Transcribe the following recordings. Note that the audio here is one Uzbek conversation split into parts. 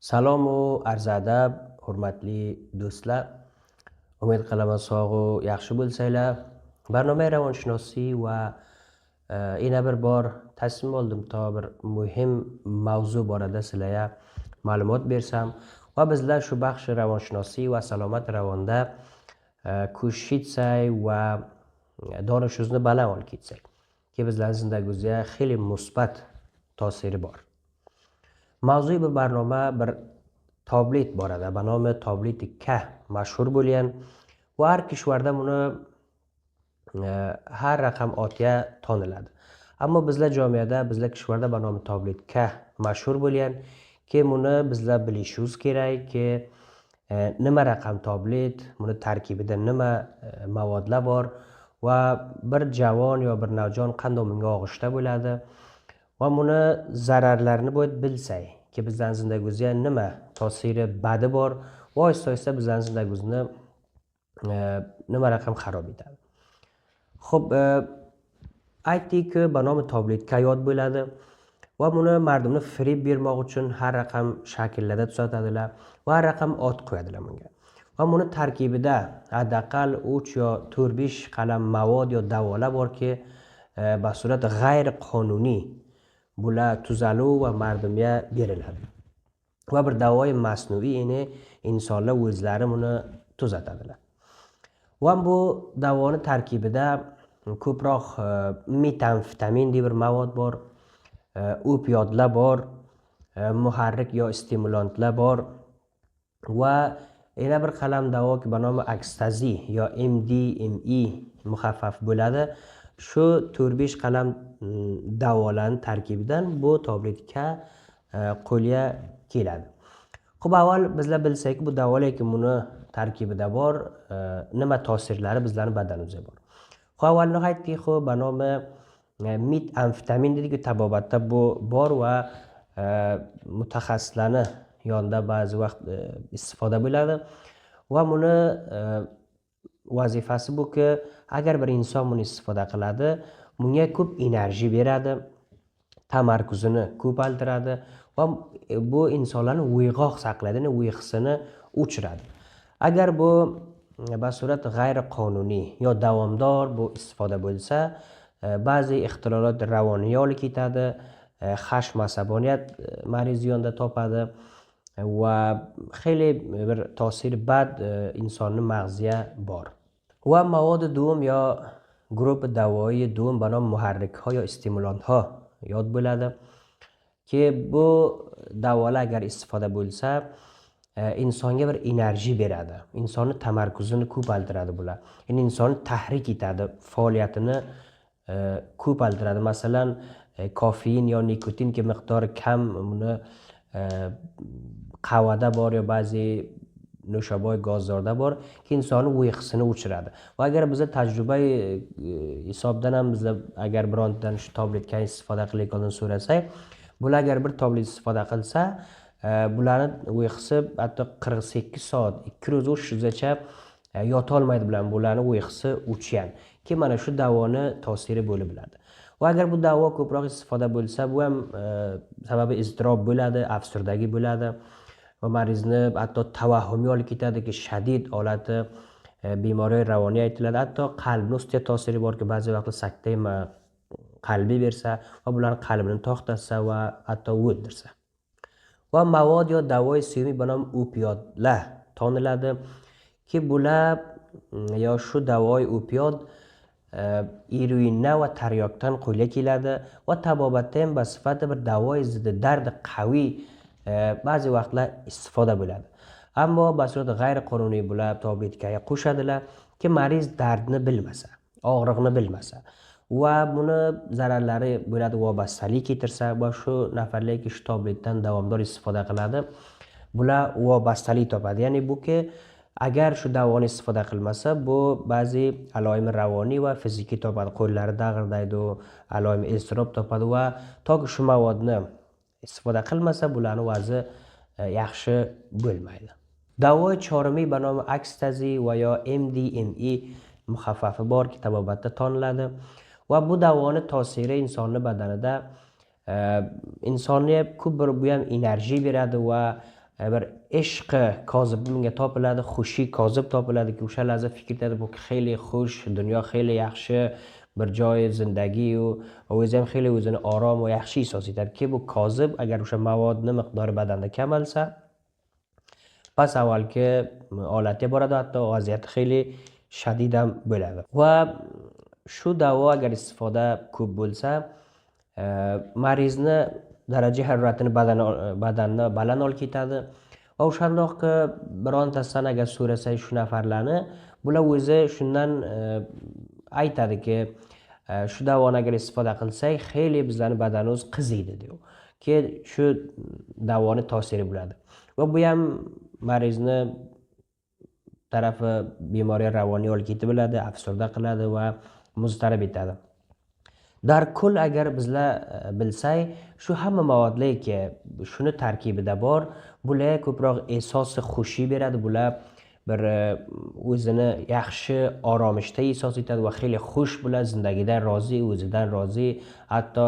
Salom u arz adab, hurmatli do'stlar. Umid qilaman sog' u yaxshi bo'lsanglar. Barnoma ravonshunoslik va yana bir bor taslim bo'ldim to bir muhim mavzu borada sizlarga ma'lumot bersam va bizlar shu baxshi ravonshunoslik va salomat ravonda ko'shish etsak va donishimizni baland olib ketsak ki bizlarning zindagimizga xeyli musbat ta'siri bor. Mavzu bu barnoma bir tablet borada, bu nomi tableti K mashhur bo'lgan va har kishvarda buni har raqam otga toniladi. Ammo bizlar jamiyatda, bizlar kishvarda bu nomi tablet K mashhur bo'lgan ki buni bizlar bilishimiz kerak ki nima raqam tablet, buni tarkibida nima mavodlar bor va bir javon yo bir navjon qanday bunga og'ishda bo'ladi. Va buni zararlarini bilsak ki bizlarning zindagimizga nima ta'siri badi bor va oysta-oysta bizlarning zindagimizni nima raqam xarob etadi. Xo'p, aytdik-ku, bu nomi tabletga yod bo'ladi va buni mardumni firib bermoq uchun har raqam shakllarda tuzatadilar va har raqam ot qo'yadilar bunga. Va buni tarkibida haddaqal 3 yo 4-5 qalam mavod yo davolar borki, basurat g'ayri qonuniy bular tuzaluv va mardumga beriladi. Va bir davoyi masnuiy insonlar o'zlari buni tuzatadilar. Va bu davoni tarkibida ko'proq metamfetamin deb bir mavod bor, opioidlar bor, muharrik yo stimulantlar bor va yana bir qalam davo ki bu nomi ekstazi yo MDMA muxaffaf bo'ladi. Shu 4-5 qalam davolarning tarkibidan bu tabletga qo'lga keladi. Xo'p, avval bizlar bilsak bu davolar buni tarkibida bor, nima ta'sirlari bizlarning badanimizga bor. Xo'p, avvalroq aytdik, bu nomi metamfetamin dedik, tabobatda bu bor va mutaxassislarning yonida ba'zi vaqt istifoda bo'ladi va buni vazifasi bu-ki, agar bir inson buni istifoda qiladi, bunga ko'p enerji beradi, tamarkuzini ko'paytiradi va bu insonlarning uyg'oq saqlaydi, uyqusini o'chiradi. Agar bu basurat g'ayri qonuniy yo davomdor bu istifoda bo'lsa, ba'zi ixtilolat ravoniga olib ketadi, xashm asaboniyat marizi yonida topadi va xeyli bir ta'siri bad insonning mag'ziga bor. Va mavodi do'm yo guruh davoyi do'm bu nom muharrikha yo stimulantha yod bo'ladi ki bu davolar agar istifoda bo'lsa, insonga bir enerji beradi, insonning tamarkuzini ko'paytiradi bular. Ya'ni insonni tahrik etadi, faoliyatini ko'paytiradi. Masalan, kofein yo nikotin ki miqdori kam buni qahvada bor yo ba'zi nushoboy gazlarda bor ki insonning uyqusini o'chiradi. Va agar bizlar tajriba hisobdan ham bizlar agar birontadan shu tabletga istifoda qilayotganini so'rasak, bular agar bir tablet istifoda qilsa, bularning uyqusi hatto 48 soat, 2 ro'za o'shgacha yota olmaydi bilan bularning uyqusi o'chgan ki mana shu davoni ta'siri bo'lib biladi. Va agar bu davo ko'proq istifoda bo'lsa, bu ham sababi iztirob bo'ladi, afsurdagi bo'ladi va marizni hatto tavahhumga olib ketadiki, shadid holati bemoriy ravoniy aytiladi. Hatto qalbni ustiga ta'siri borki, ba'zi vaqtda sakta qalbi bersa va bularning qalbini to'xtatsa va hatto o'ldirsa. Va mavod yo davoyi suyumiy bu nom opioidlar toniladi ki bular yo shu davoyi opioid heroindan va taryokdan qo'lga keladi va tabobatda ham basifati bir davoyi ziddi dardi qaviy ba'zi vaqtlar istifoda bo'ladi. Ammo basurat g'ayri qonuniy bular tabletga qo'shadilar ki mariz dardni bilmasa, og'riqni bilmasa va buni zararlari bo'ladi, vobastalik keltirsa va shu nafarlarki shu tabletdan davomdor istifoda qiladi, bular vobastalik topadi. Ya'ni bu-ki agar shu davoni istifoda qilmasa, bu ba'zi aloyim ravoniy va fiziki topadi. Qo'llari dag'irdaydi, aloyim iztirob topadi va toki shu mavodni istifoda qilmasa, bularning vazi yaxshi bo'lmaydi. Davoyi chorimiy bu nomi ekstazi va yo MDMA muxaffafi bor ki tabobatda toniladi va bu davoni ta'siri insonning badanida insonga ko'p bir bu ham enerji beradi va bir ishqi kozib bunga topiladi, xushi kozib topiladiki, o'sha lahza fikr etadi bu xeyli xush, dunyo xeyli yaxshi, bir joy zindagi va o'zi ham xeyli o'zini orom va yaxshi ihsos etadiki, bu kozib agar o'sha movodni miqdori badanda kamalsa, pas avvalgi holatga boradi, hatto vaziyati xeyli shadid ham bo'ladi. Va shu davo agar istifoda ko'p bo'lsa, marizni daraja haroratini badanni baland olib ketadi. Va o'shandoqki birontasidan agar so'rasak shu nafarlarni, bular o'zi shundan aytadiki, shu davoni agar istifoda qilsak, xeyli bizlarning badanimiz qiziydi deydi. Ki shu davoni ta'siri bo'ladi. Va bu ham marizni tarafi bemoriya ravoniy olib ketib biladi, afsurda qiladi va muztarib etadi. Dar kul agar bizlar bilsak, shu hamma movodlarki shuni tarkibida bor, bular ko'proq esosi xushi beradi, bular bir o'zini yaxshi oromishda ihsos etadi va xeyli xush bular, zindagidan rozi, o'zidan rozi, hatto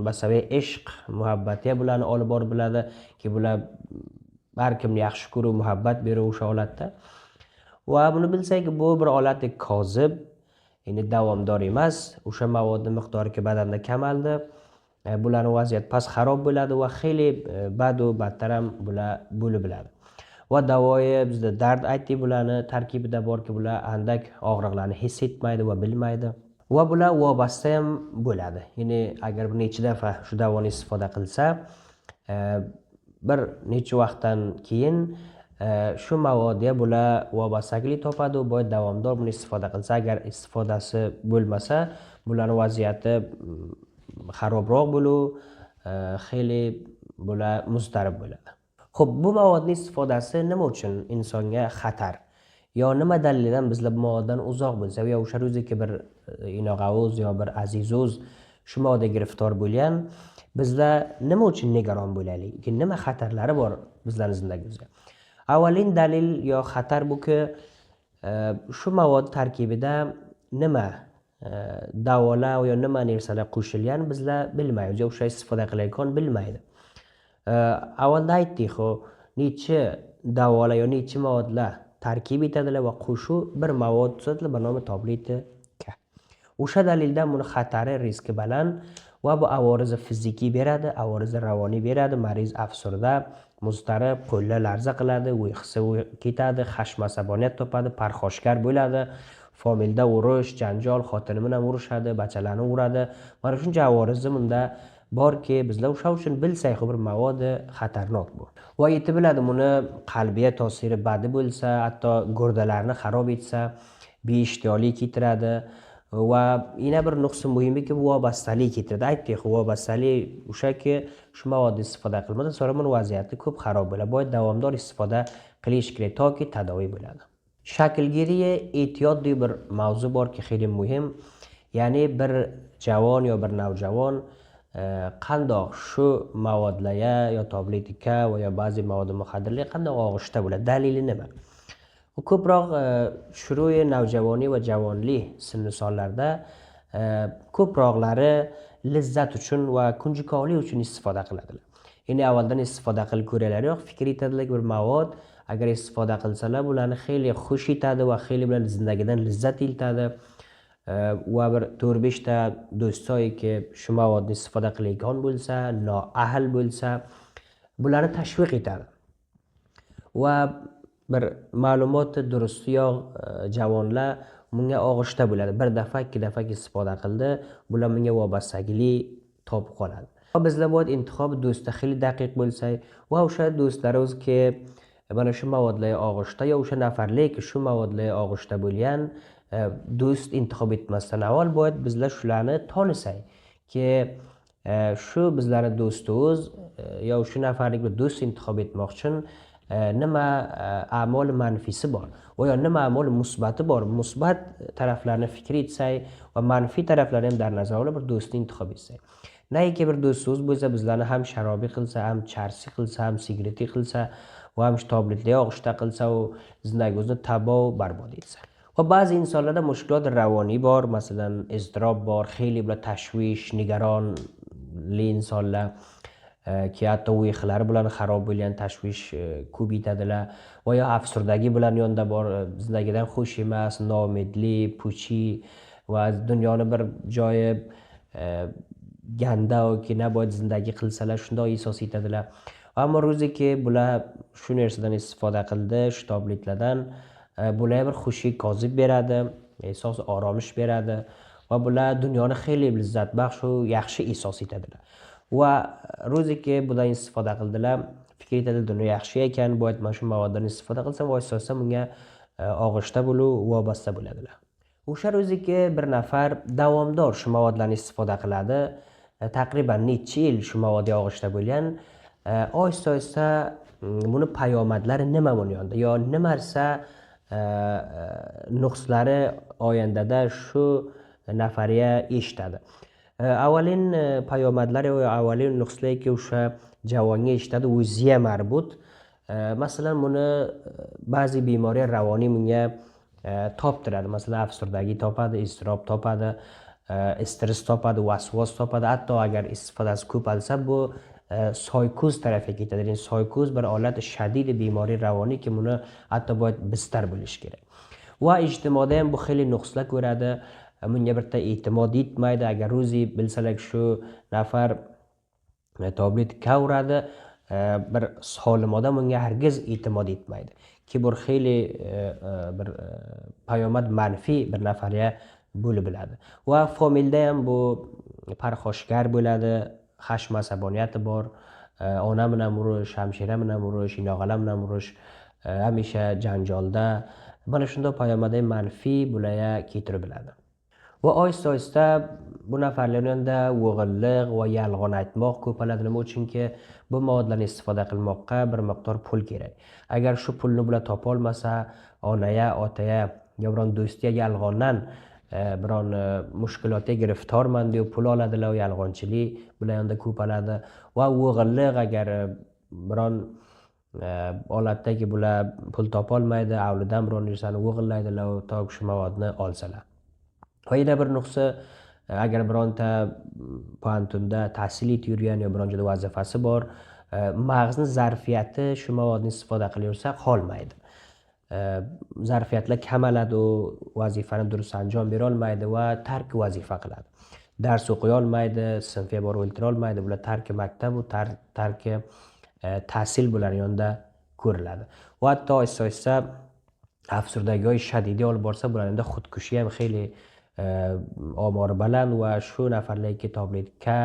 masalan ishq, muhabbatiga bularni olib borib biladi ki bular har kimni yaxshi ko'rib, muhabbat berib o'sha holatda. Va buni bilsaki, bu bir holatda kozib, ya'ni davomdor emas, o'sha movodning miqdori badanda kamaldi, bularning vaziyat past xarob bo'ladi va xeyli bad va battar ham bular bo'lib biladi. Va davoyi bizda dard aytdik, bularni tarkibida borki, bular andak og'riqlarni his etmaydi va bilmaydi. Va bular vobasta ham bo'ladi. Ya'ni agar bir necha dafa shu davoni istifoda qilsa, bir necha vaqtdan keyin shu movodga bular vobastalik topadi va boy davomdor buni istifoda qilsa, agar istifodasi bo'lmasa, bularning vaziyati xarobroq bo'lib, xeyli bular muztarib bo'ladi. Xo'p, bu movodning istifodasi nima uchun insonga xatar? Yo nima dalildan bizlar bu movoddan uzoq bo'lsak, yo o'sha ro'ziki bir inog'avuz yo bir azizuz shu movodga giriftor bo'lgan, bizlar nima uchun nigoron bo'laylik? Nima xatarlari bor bizlarning zindagimizda? Avvalin dalil yo xatar buki, shu mavod tarkibida nima davolar yo nima narsalar qo'shilgan bizlar bilmaymiz, yo o'sha istifoda qilayotgan bilmaydi. Avvalda aytdik, necha davolar yo necha movodlar tarkib etadilar va qo'shuv bir mavod tuzadilar, bir nomi tablet. O'sha dalildan buni xatari, riski baland va bu avoriza fiziki beradi, avoriza ravoniy beradi, mariz afsurda, muztarib, qo'llar larza qiladi, uyqusi ketadi, xashma asaboniyat topadi, parxoshgar bo'ladi, familda urush, janjal, xotini bilan urushadi, bachalarni uradi. Mana shuncha avoriza bunda borki, bizlar o'sha uchun bilsak, bir mavodi xatarnok bu. Va yetib biladi, buni qalbiga ta'siri badi bo'lsa, hatto gurdalarni xarob etsa, beishtiyolik keltiradi. Va yana bir nuqsi muhimki, bu vobastalik keltiradi. Aytdik, vobastalik o'shaki shu movodni istifoda qilmasa, so'ra buni vaziyati ko'p xarob bo'ladi. Boy davomdor istifoda qilish kerak toki tadaviy bo'ladi. Shaklgiriya ehtiyot deb bir mavzu borki, xeyli muhim. Ya'ni bir javon yo bir navjavon qandoq shu movodlarga yo tabletika va yo ba'zi mavod muxaddirlarga qandoq og'ishda bo'ladi? Dalili nima? Ko'proq shuruy navjavonlik va javonlik sinni sonlarda ko'proqlari lizzat uchun va kunjikovlik uchun istifoda qiladilar. Ya'ni avvaldan istifoda qilib ko'ralari yo'q, fikr etadilar bir mavod agar istifoda qilsalar bularni xeyli xush etadi va xeyli bilan zindagidan lizzat iltadi. Va bir 4-5 ta do'stsoyki shu movodni istifoda qilayotgan bo'lsa, noahl bo'lsa, bularni tashviq etadi. Va bir ma'lumoti durustyoq javonlar bunga og'ishda bo'ladi. Bir dafa, ikki dafa istifoda qildi, bular bunga vobastagili topib qoladi. Va bizlar bu intihob do'stda xili daqiq bo'lsak va o'sha do'stlarimizki mana shu movodlarga og'ishda yo o'sha nafarlik shu movodlarga og'ishda bo'lgan do'st intihob etmasdan avval boyat bizlar shularni tonisak ki shu bizlarning do'stimiz yo shu nafarlik bir do'st intihob etmoq uchun nima a'mol manfisi bor va yo nima a'mol musbati bor, musbat taraflarni fikr etsak va manfiy taraflarni ham dar nazar olib bir do'stni intihob etsak. Naiki bir do'stimiz bo'lsa bizlarni ham sharobiy qilsa, ham charsi qilsa, ham sigareti qilsa va ham tabletli og'ishda qilsa u zindagimizni tabo barbod etsa. Va ba'zi insonlarda mushkulot ravoniy bor, masalan iztirob bor, xeyli bir tashvish, nigoronli insonlar ki hatto uyqilari bilan xarob bo'lgan tashvish ko'p yetadilar va yo afsurdagi bilan yonda bor zindagidan xush emas, noumidlik, puchi va dunyoni bir joyi ganda yoki naboid zindagi qilsalar shundoq ehsos etadilar. Ammo ro'ziki bular shu narsadan istifoda qildi, shu tobliklardan bular bir xushi kozib beradi, ehsos oromish beradi va bular dunyoni xeyli lazzatbaxsh va yaxshi ehsos etadilar. Va ro'ziki budan istifoda qildilar, fikr etadi dunyo yaxshi ekan, boyat mana shu movoddan istifoda qilsam, voy-so'sa bunga og'ishda bo'lib, vobasta bo'ladilar. O'sha ro'ziki bir nafar davomdor shu movodlarni istifoda qiladi. Taqriban necha yil shu movodga og'ishda bo'lgan. Oysta-oysta buni payomadlari nima buni yonda yo nimarsa nuqslari oyandada shu nafariga eshitadi. Avvalin payomadlari va avvalin nuqslarki o'sha javonga eshitadi, o'ziga marbut. Masalan, buni ba'zi bemorlar ravoniy bunga toptiradi. Masalan, afsurdagi topadi, iztirob topadi, stress topadi, vasvas topadi. Hatto agar istifodasi ko'paysa bu soykuz tarafiga ketadi. Ya'ni soykuz bir holat shadid bemoriy ravoniyki buni hatto bistar bo'lish kerak. Va ijtimoda ham bu xeyli nuqslar ko'radi. Bunga bitta e'timod etmaydi. Agar o'zi bilsalar shu nafar tabletga uradi, bir solim odam unga hargiz e'timod etmaydi. Ki bu xeyli bir payomad manfiy bir nafarga bo'lib biladi. Va familda ham bu parxoshgar bo'ladi, xashm asaboniyati bor, ona bilan urush, hamshira bilan urush, inog'alar bilan urush, hamisha janjolda. Mana shunday payomadda manfiy bularga keltirib biladi. Va oysta-oysta bu nafarlar yonida o'g'illik va yolg'on aytmoq ko'payadi. Nima uchunki bu movodlarni istifoda qilmoqqa bir miqdor pul kerak. Agar shu pulni bular topa olmasa, onaga, otaga, yo biron do'stiga yolg'ondan biron mushkulotga giriftorman deb pul oladilar, yolg'onchilik bular yonida ko'payadi. Va o'g'illik agar biron holatdagi bular pul topa olmaydi, avlidan biron narsani o'g'illaydilar, to'g'ri shu movodni olsalar. Va yana bir nuqsa, agar bironta poantunda tahsil etib yurgan yo biron joyda vazifasi bor, mag'zni zarfiyati shu movodni istifoda qilaversa qolmaydi. Zarfiyatlar kamaladi, u vazifani durust anjom bera olmaydi va tark vazifa qiladi. Dars o'qiy olmaydi, sinfga borib o'tira olmaydi. Bular tarki maktab va tarki tahsil bular yonida ko'riladi. Va hatto oysta-oysta afsurdagi yoki shaddiy olib borsa, bularning xudkushi ham xeyli omori baland va shu nafarlarga tabletga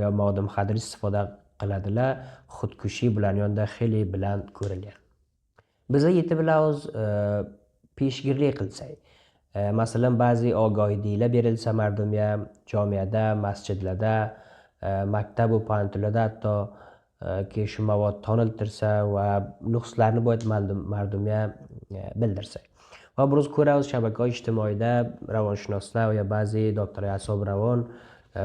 yo modda muxaddir istifoda qiladilar. Xudkushi bularning yonida xeyli bilan ko'rilgan. Biz yetib bilamiz peshgirlik qilsak. Masalan, ba'zi ogohliklar berilsa mardumga, jamiyatda, masjidlarda, maktab va pontlarda hatto ki shu mavod toniltirsa va nuqslarni mardumga bildirsak. Va biz ko'ramiz shabaka ijtimoiyda ravonshunoslar va ba'zi doktor a'sob ravon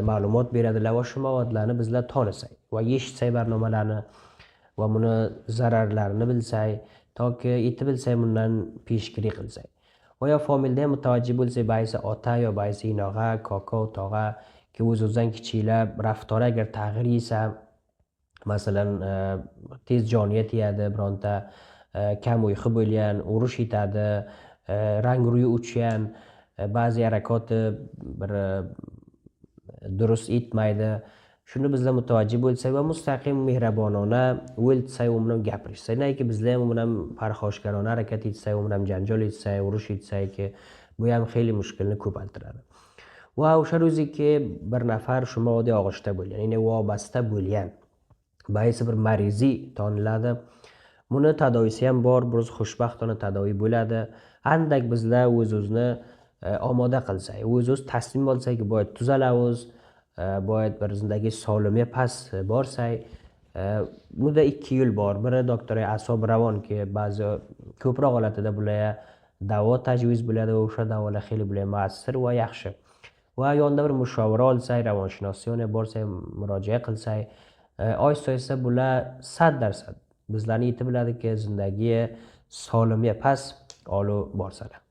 ma'lumot beradilar va shu mavodlarni bizlar tonisak va eshitsak barnomalarni va buni zararlarini bilsak, toki yetib bilsak bundan peshgirlik qilsak. Va yo familda ham mutavajjih bo'lsak, ba'zi ota yo ba'zi inog'a, kaka, tog'a ki o'z-o'zidan kichiklar raftori agar tag'yir yesa, masalan, tez joniga tegadi, bironta kam uyqu bo'lgan, urush etadi, rang ruyi o'chgan, ba'zi harakati bir durust etmaydi. Shuni bizlar mutavajjih bo'lsak va mustaqim mehribonona o'ltsak, u bilan gapirishsak, naki bizlar ham u bilan parxoshgarona harakat etsak, u bilan janjal etsak, urush etsak, bu ham xeyli mushkulni ko'paytiradi. Va o'sha ro'ziki bir nafar shu movodga og'ishda bo'lgan, ya'ni vobasta bo'lgan ba'zi bir mariziy toniladi. Buni tadovisi ham bor, biz xushbaxtona tadoviy bo'ladi. Andak bizlar o'z-o'zini omoda qilsak, o'z-o'z taslim olsak, boyat tuzalamiz, boyat bir zindagi solimga pas borsak, bunda ikki yo'l bor. Biri doktor a'sob ravonki ba'zi ko'proq holatida bularga davo tajviz bo'ladi va o'sha davolar xeyli bular muassir va yaxshi. Va yonda bir mushovira olsak, ravonshunosga yana borsak, murojaat qilsak, oysta-oysta bular 100% bizlarni yetib biladiki, zindagi solimga pas olib borsalar.